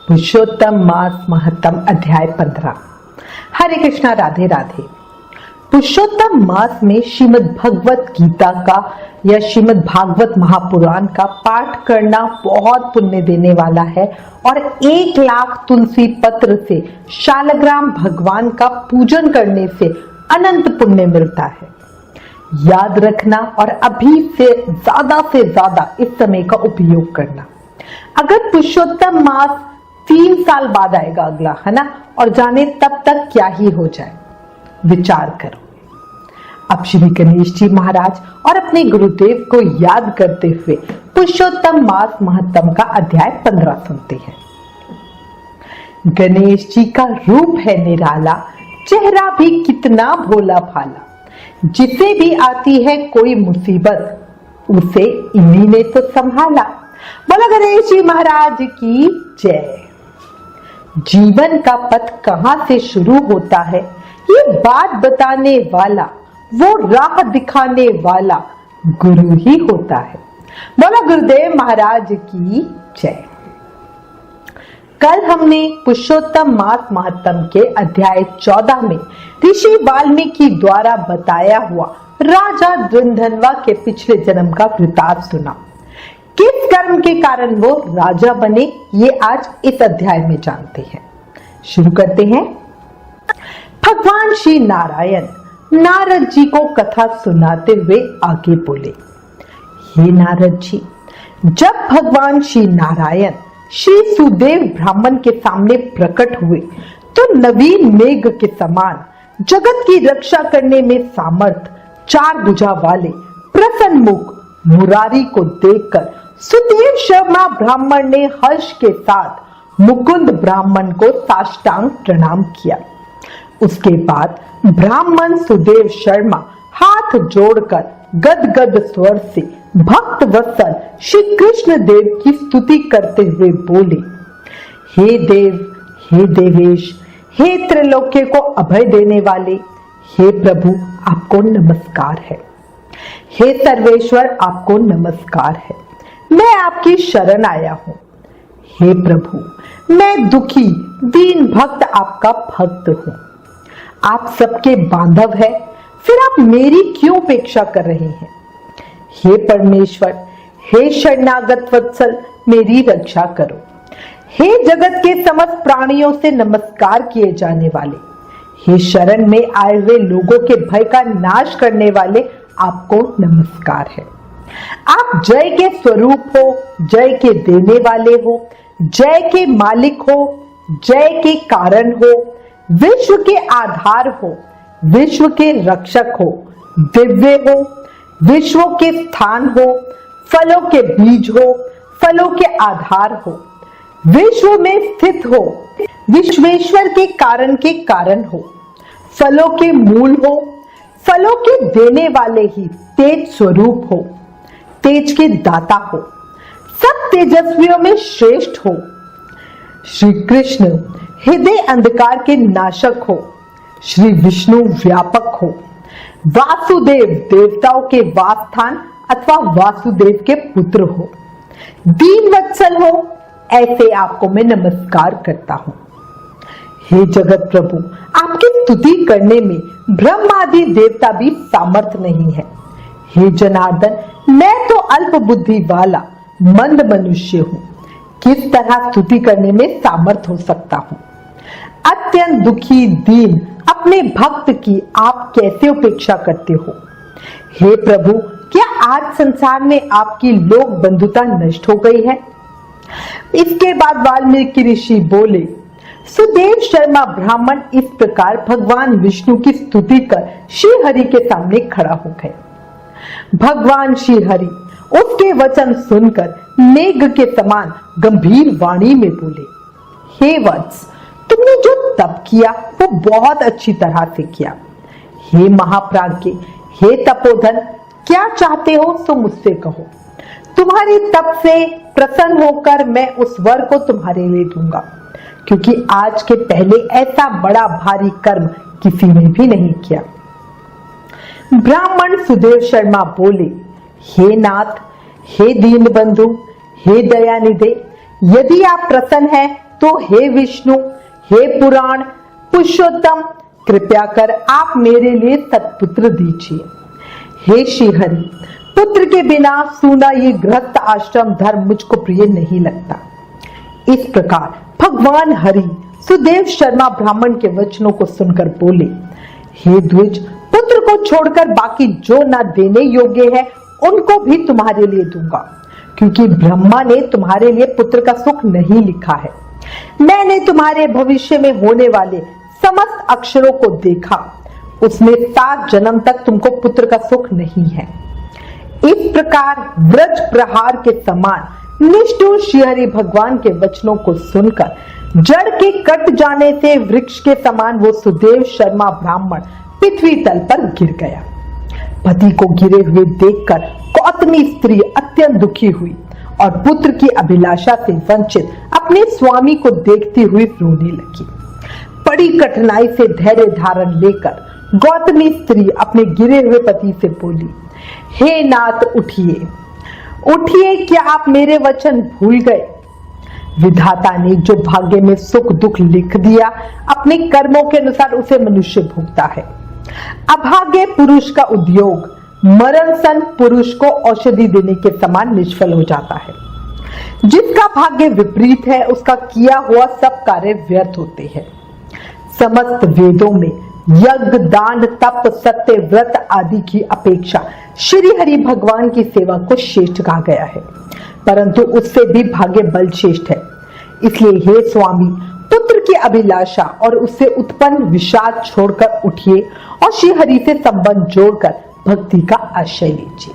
पुरुषोत्तम मास महत्तम अध्याय 15। हरे कृष्णा, राधे राधे। पुरुषोत्तम मास में श्रीमद् भगवत गीता का या श्रीमद् भागवत महापुराण का पाठ करना बहुत पुण्य देने वाला है और 1,00,000 तुलसी पत्र से शालग्राम भगवान का पूजन करने से अनंत पुण्य मिलता है। याद रखना और अभी से ज्यादा इस समय का उपयोग करना। अगर पुरुषोत्तम मास 3 साल बाद आएगा अगला, है ना, और जाने तब तक क्या ही हो जाए, विचार करो। अब श्री गणेश जी महाराज और अपने गुरुदेव को याद करते हुए पुरुषोत्तम मास महत्तम का अध्याय 15 सुनते हैं। गणेश जी का रूप है निराला, चेहरा भी कितना भोला भाला। जिसे भी आती है कोई मुसीबत, उसे इन्हीं ने तो संभाला। बोला गणेश जी महाराज की जय। जीवन का पथ कहां से शुरू होता है, ये बात बताने वाला, वो राह दिखाने वाला गुरु ही होता है। बोला गुरुदेव महाराज की जय। कल हमने पुरुषोत्तम मास महत्तम के अध्याय 14 में ऋषि वाल्मीकि द्वारा बताया हुआ राजा धृंधनवा के पिछले जन्म का वृतांत सुना। किस कर्म के कारण वो राजा बने, ये आज इस अध्याय में जानते हैं। शुरू करते हैं। भगवान श्री नारायण नारद जी को कथा सुनाते हुए आगे बोले, हे नारद जी, जब भगवान श्री नारायण श्री सुदेव ब्राह्मण के सामने प्रकट हुए तो नवीन मेघ के समान जगत की रक्षा करने में सामर्थ 4 भुजा वाले प्रसन्न मुख मुरारी को देखकर सुदेव शर्मा ब्राह्मण ने हर्ष के साथ मुकुंद ब्राह्मण को साष्टांग प्रणाम किया। उसके बाद ब्राह्मण सुदेव शर्मा हाथ जोड़कर गदगद स्वर से भक्त वत्सल श्री कृष्ण देव की स्तुति करते हुए बोले, हे देव, हे देवेश, हे त्रिलोक्य को अभय देने वाले, हे प्रभु, आपको नमस्कार है। हे सर्वेश्वर, आपको नमस्कार है। मैं आपकी शरण आया हूं। हे प्रभु, मैं दुखी दीन भक्त आपका भक्त हूं। आप सबके बांधव है, फिर आप मेरी क्यों उपेक्षा कर रहे हैं? हे परमेश्वर, हे शरणागत वत्सल, मेरी रक्षा करो। हे जगत के समस्त प्राणियों से नमस्कार किए जाने वाले, हे शरण में आए हुए लोगों के भय का नाश करने वाले, आपको नमस्कार है। आप जय के स्वरूप हो, जय के देने वाले हो, जय के मालिक हो, जय के कारण हो, विश्व के आधार हो, विश्व के रक्षक हो, दिव्य हो, विश्वों के स्थान हो, फलों के बीज हो, फलों के आधार हो, विश्व में स्थित हो, विश्वेश्वर के कारण हो, फलों के मूल हो, फलों के देने वाले ही तेज स्वरूप हो, तेज के दाता हो, सब तेजस्वियों में श्रेष्ठ हो। श्री कृष्ण हृदय अंधकार के नाशक हो, श्री विष्णु व्यापक हो, वासुदेव देवताओं के वासस्थान अथवा वासुदेव के पुत्र हो, दीन वत्सल हो, ऐसे आपको मैं नमस्कार करता हूं। हे जगत प्रभु, आपकी स्तुति करने में ब्रह्म आदि देवता भी सामर्थ नहीं है। हे जनार्दन, मैं तो अल्प बुद्धि वाला मंद मनुष्य हूं, किस तरह स्तुति करने में सामर्थ हो सकता हूं? अत्यंत दुखी दीन अपने भक्त की आप कैसे उपेक्षा करते हो? हे प्रभु, क्या आज संसार में आपकी लोक बंधुता नष्ट हो गई है? इसके बाद वाल्मीकि ऋषि बोले, सुदेव शर्मा ब्राह्मण इस प्रकार भगवान विष्णु की स्तुति कर श्री हरि के सामने खड़ा हो गए। भगवान श्री हरि उसके वचन सुनकर मेघ के समान गंभीर वाणी में बोले, हे वत्स, तुमने जो तप किया वो बहुत अच्छी तरह से किया। हे महाप्राज्ञ, हे तपोधन, क्या चाहते हो सो मुझसे कहो। तुम्हारे तप से प्रसन्न होकर मैं उस वर को तुम्हारे लिए दूंगा, क्योंकि आज के पहले ऐसा बड़ा भारी कर्म किसी ने भी नहीं किया। ब्राह्मण सुदेव शर्मा बोले, हे नाथ, हे दीन बंधु, हे दयानिधे, यदि आप प्रसन्न हैं तो हे विष्णु, हे पुराण पुरुषोत्तम, कृपया कर आप मेरे लिए सत्पुत्र दीजिए। हे श्रीहरि, पुत्र के बिना सूना ये गृहस्थ आश्रम धर्म मुझको प्रिय नहीं लगता। इस प्रकार भगवान हरि सुदेव शर्मा ब्राह्मण के वचनों को सुनकर बोले, हे द्विज, पुत्र को छोड़कर बाकी जो न देने योग्य है उनको भी तुम्हारे लिए दूंगा, क्योंकि ब्रह्मा ने तुम्हारे लिए पुत्र का सुख नहीं लिखा है। मैंने तुम्हारे भविष्य में होने वाले समस्त अक्षरों को देखा, उसमें 7 जन्म तक तुमको पुत्र का सुख नहीं है। इस प्रकार व्रज प्रहार के समान निष्ठुर श्रीहरि भगवान के वचनों को सुनकर जड़ के कट जाने से वृक्ष के समान वो सुदेव शर्मा ब्राह्मण पृथ्वी तल पर गिर गया। पति को गिरे हुए देखकर गौतमी स्त्री अत्यंत दुखी हुई और पुत्र की अभिलाषा से वंचित अपने स्वामी को देखती हुई रोने लगी। बड़ी कठिनाई से धैर्य धारण लेकर गौतमी स्त्री अपने गिरे हुए पति से बोली, हे नाथ, उठिए उठिए, क्या आप मेरे वचन भूल गए? विधाता ने जो भाग्य में सुख दुख लिख दिया, अपने कर्मों के अनुसार उसे मनुष्य भोगता है। अभागे पुरुष का उद्योग मरण सन पुरुष को औषधि देने के समान निष्फल हो जाता है। जिसका भाग्य विपरीत है उसका किया हुआ सब कार्य व्यर्थ होते हैं। समस्त वेदों में यज्ञ, दान, तप, सत्य, व्रत आदि की अपेक्षा श्री हरि भगवान की सेवा को श्रेष्ठ कहा गया है, परंतु उससे भी भाग्य बल श्रेष्ठ है। इसलिए हे स्वामी, पुत्र की अभिलाषा और उससे उत्पन्न विषाद छोड़कर उठिए और श्री हरि से संबंध जोड़कर भक्ति का आश्रय लीजिए।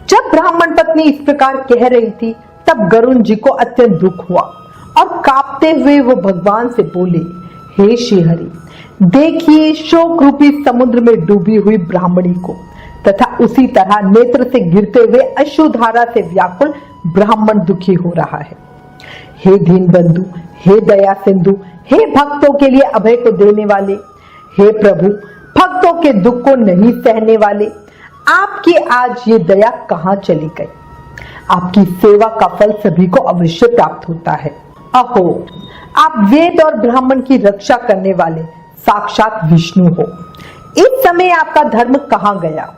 जब ब्राह्मण पत्नी इस प्रकार कह रही थी, तब गरुण जी को अत्यंत दुख हुआ और कांपते हुए वो भगवान से बोले, हे श्री हरि, देखिए शोक रूपी समुद्र में डूबी हुई ब्राह्मणी को तथा उसी तरह नेत्र से गिरते हुए अश्रुधारा से व्याकुल ब्राह्मण दुखी हो रहा है। हे दीन बंधु, हे दया सिंधु, हे भक्तों के लिए अभय को देने वाले, हे प्रभु, भक्तों के दुख को नहीं सहने वाले, आपकी आज ये दया कहाँ चली गई? आपकी सेवा का फल सभी को अवश्य प्राप्त होता है। अहो, आप वेद और ब्राह्मण की रक्षा करने वाले साक्षात विष्णु हो। इस समय आपका धर्म कहाँ गया?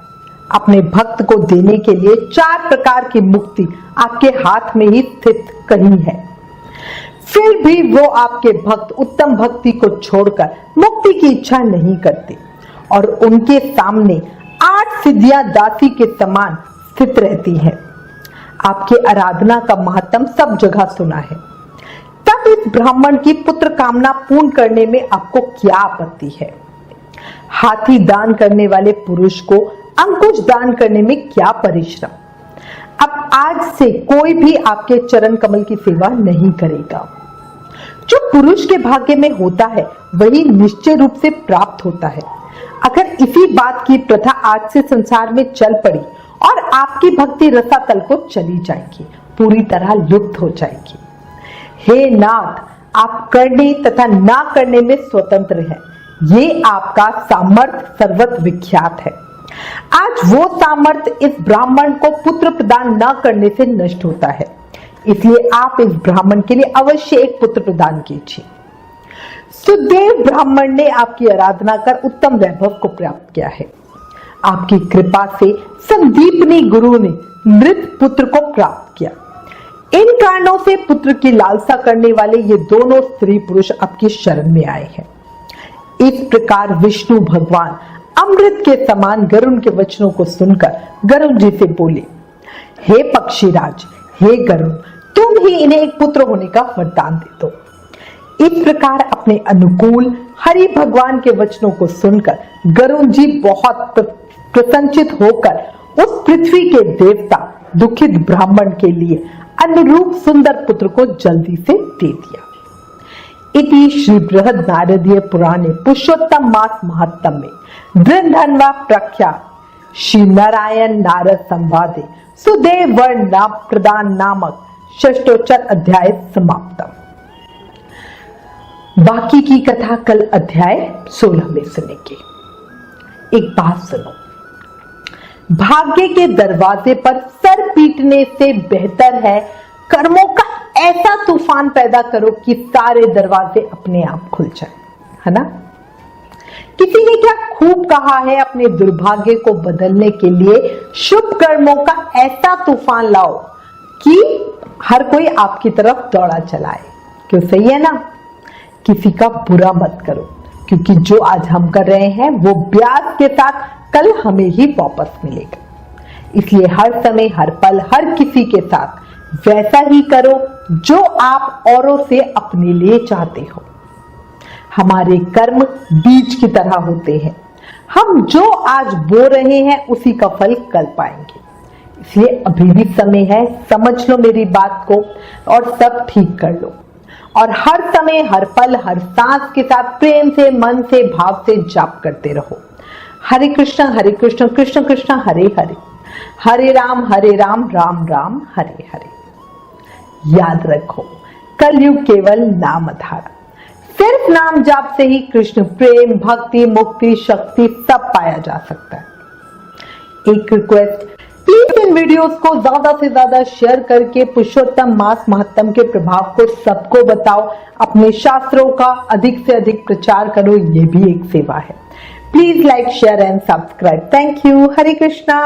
अपने भक्त को देने के लिए 4 प्रकार की मुक्ति आपके हाथ में ही स्थित कहीं है, फिर भी वो आपके भक्त उत्तम भक्ति को छोड़कर मुक्ति की इच्छा नहीं करते और उनके सामने 8 सिद्धियां दासी के समान स्थित रहती हैं। आपकी आराधना का महत्व सब जगह सुना है, तब इस ब्राह्मण की पुत्र कामना पूर्ण करने में आपको क्या आपत्ति है? हाथी दान करने वाले पुरुष को अंकुश दान करने में क्या परिश्रम? अब आज से कोई भी आपके चरण कमल की सेवा नहीं करेगा। जो पुरुष के भाग्य में होता है वही निश्चय रूप से प्राप्त होता है। अगर इसी बात की प्रथा आज से संसार में चल पड़ी और आपकी भक्ति रसातल को चली जाएगी, पूरी तरह लुप्त हो जाएगी। हे नाथ, आप करने तथा ना करने में स्वतंत्र हैं। ये आपका सामर्थ्य सर्वत्र विख्यात है। आज वो सामर्थ्य इस ब्राह्मण को पुत्र प्रदान न करने से नष्ट होता है, इसलिए आप इस ब्राह्मण के लिए अवश्य एक पुत्र प्रदान कीजिए। सुदेव ब्राह्मण ने आपकी आराधना कर उत्तम वैभव को प्राप्त किया है। आपकी कृपा से संदीपनी गुरु ने मृत पुत्र को प्राप्त किया। इन कारणों से पुत्र की लालसा करने वाले ये दोनों स्त्री पुरुष आपकी शरण में आए हैं। इस प्रकार विष्णु भगवान अमृत के समान गरुण के वचनों को सुनकर गरुण जी से बोले, हे पक्षीराज, हे गरुण, तुम ही इन्हें एक पुत्र होने का वरदान दे दो। इस प्रकार अपने अनुकूल हरि भगवान के वचनों को सुनकर गरुण जी बहुत प्रसन्नचित होकर उस पृथ्वी के देवता दुखित ब्राह्मण के लिए अनुरूप सुंदर पुत्र को जल्दी से दे दिया। इति श्री बृहद नारदीय पुराणे पुरुषोत्तम मास महात्म में बृहन्वा प्रख्यात श्री नारायण नारद संवादे सुदेव वर्ण प्रदान नामक षष्ठोच्चर अध्याय समाप्तम। बाकी की कथा कल अध्याय 16 में सुनेंगे। एक बात सुनो, भाग्य के दरवाजे पर सर पीटने से बेहतर है कर्मों का ऐसा तूफान पैदा करो कि सारे दरवाजे अपने आप खुल जाए, है ना। किसी ने क्या खूब कहा है, अपने दुर्भाग्य को बदलने के लिए शुभ कर्मों का ऐसा तूफान लाओ कि हर कोई आपकी तरफ दौड़ा चलाए। क्यों, सही है ना। किसी का बुरा मत करो, क्योंकि जो आज हम कर रहे हैं वो ब्याज के साथ कल हमें ही वापस मिलेगा। इसलिए हर समय, हर पल, हर किसी के साथ वैसा ही करो जो आप औरों से अपने लिए चाहते हो। हमारे कर्म बीज की तरह होते हैं, हम जो आज बो रहे हैं उसी का फल कल पाएंगे। इसलिए अभी भी समय है, समझ लो मेरी बात को और सब ठीक कर लो। और हर समय, हर पल, हर सांस के साथ प्रेम से, मन से, भाव से जाप करते रहो। हरे कृष्ण कृष्ण कृष्ण हरे हरे, हरे राम राम राम हरे हरे। याद रखो, कलयुग केवल नाम आधार, सिर्फ नाम जाप से ही कृष्ण प्रेम, भक्ति, मुक्ति, शक्ति सब पाया जा सकता है। एक रिक्वेस्ट, प्लीज इन वीडियोस को ज्यादा से ज्यादा शेयर करके पुरुषोत्तम मास महात्म के प्रभाव को सबको बताओ। अपने शास्त्रों का अधिक से अधिक प्रचार करो, ये भी एक सेवा है। Please like, share and subscribe. Thank you. Hare Krishna.